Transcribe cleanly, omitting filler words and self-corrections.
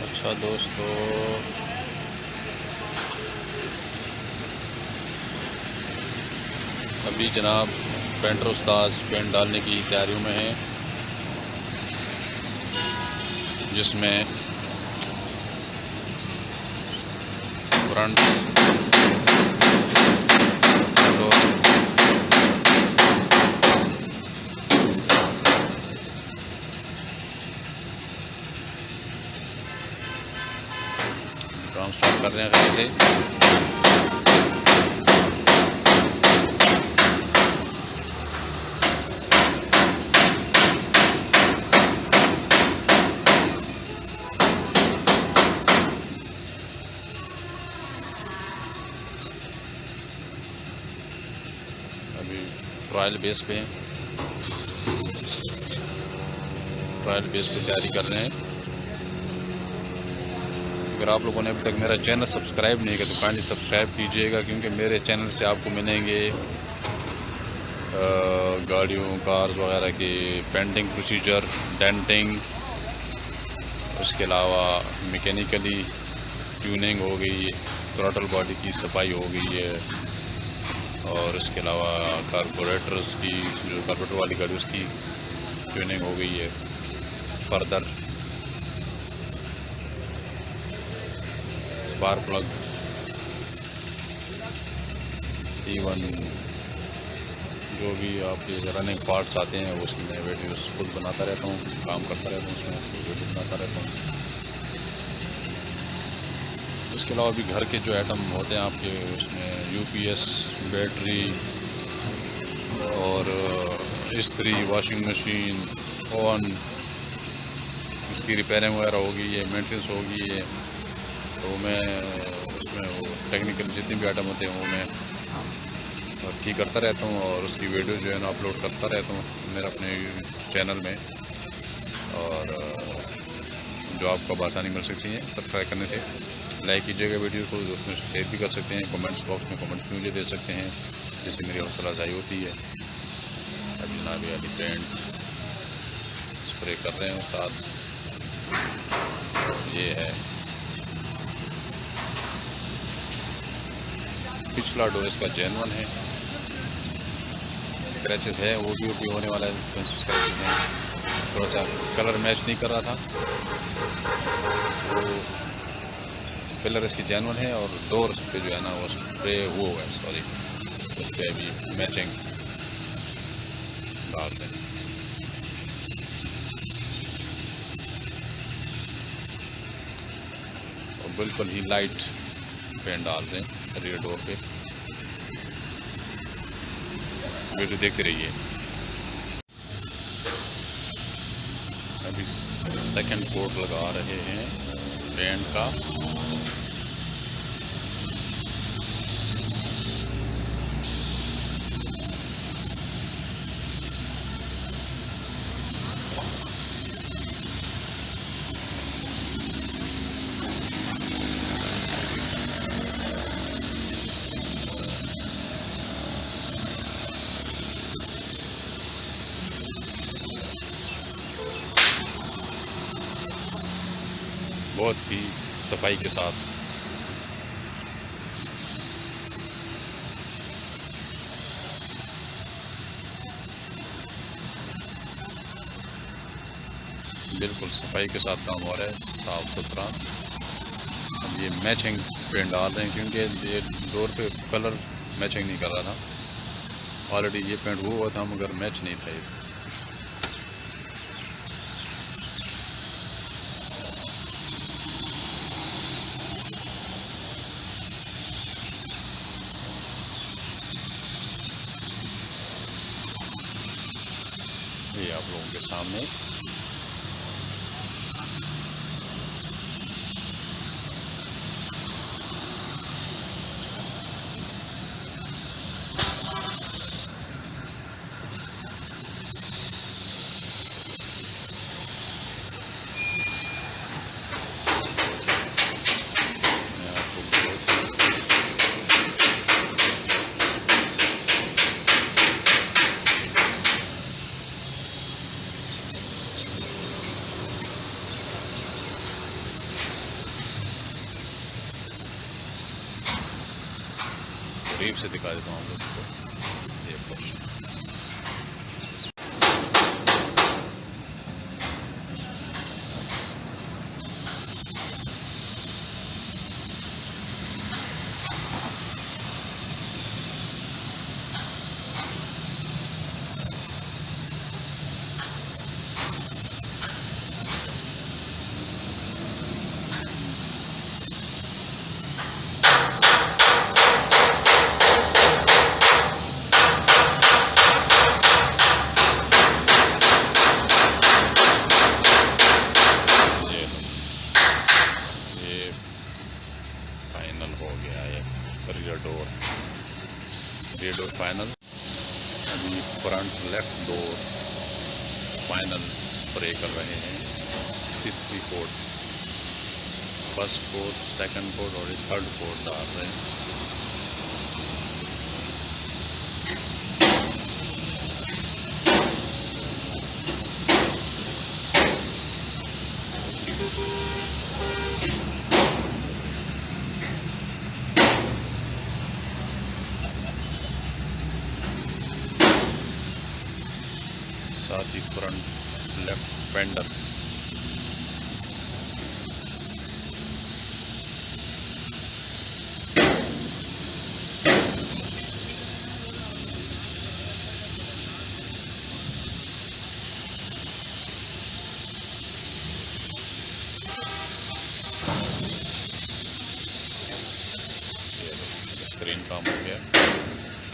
अच्छा दोस्तों, अभी जनाब पेंटर उस्ताद पेंट डालने की तैयारियों में हैं, जिसमें फ्रंट डोर काम स्टार्ट कर रहे हैं कहीं से। अभी ट्रायल बेस पे हैं, ट्रायल बेस पे तैयारी कर रहे हैं। अगर आप लोगों ने अभी तक मेरा चैनल सब्सक्राइब नहीं किया तो काइंडली सब्सक्राइब कीजिएगा, क्योंकि मेरे चैनल से आपको मिलेंगे गाड़ियों कार्स वगैरह की पेंटिंग प्रोसीजर, डेंटिंग, उसके अलावा मैकेनिकली ट्यूनिंग हो गई, थ्रॉटल बॉडी की सफाई हो गई है, और इसके अलावा कार्बोरेटर्स की, जो कार्बोरेटर वाली गाड़ी उसकी ट्यूनिंग हो गई है। फर्दर स्पार्क प्लग, इवन जो भी आपके रनिंग पार्ट्स आते हैं उसमें वीडियोस खुद बनाता रहता हूँ, काम करता रहता हूँ, उसमें वीडियो बनाता रहता हूँ। उसके अलावा भी घर के जो आइटम होते हैं आपके, उसमें यूपीएस, बैटरी और इस्त्री, वॉशिंग मशीन, ओवन, इसकी रिपेयरिंग वगैरह होगी, ये मेंटेनेंस होगी, ये तो मैं उसमें वो टेक्निकल जितने भी आइटम होते हैं वो मैं ठीक करता रहता हूँ, और उसकी वीडियो जो है ना अपलोड करता रहता हूँ मेरा अपने चैनल में। और जो आपको आसानी मिल सकती है सब्सक्राइब करने से। लाइक कीजिएगा वीडियो को, उसमें शेयर भी कर सकते हैं, कमेंट्स बॉक्स में कमेंट्स भी मुझे दे सकते हैं, जिससे मेरी हौसला अफजाई होती है। अब जनाब वाली पेंट स्प्रे कर रहे हैं साथ, ये है पिछला डोर, इसका जेन्युइन है, स्क्रैचेस है वो भी होने वाला है, स्क्रैचेस हैं, थोड़ा सा कलर मैच नहीं कर रहा था, वो पिलर इसकी जेन्युइन है, और डोर पे जो है ना वो स्प्रे हुआ है, सॉरी उस पर अभी मैचिंग डाल दें। और बिल्कुल ही लाइट पेंट डाल दें रियर डोर पे। वीडियो देखते रहिए। अभी सेकंड कोट लगा रहे हैं पेंट का। बहुत ही सफाई के साथ बिल्कुल सफाई के साथ काम हो रहा है, साफ सुथरा। अब ये मैचिंग पेंट डाल रहे हैं, क्योंकि ये डोर पे कलर मैचिंग नहीं कर रहा था। ऑलरेडी ये पेंट हुआ था मगर मैच नहीं था। ये आप लोगों के सामने करीब से दिखा देता हूँ आप लोग को। ये पोर्शन फाइनल हो गया है रियर डोर फाइनल। अभी front left door final spray कर रहे हैं। तीसरी coat, first coat, second coat और थर्ड कोट डाल रहे हैं। साथ ही फ्रंट लेफ्ट फेंडर स्क्रीन काम हो गया।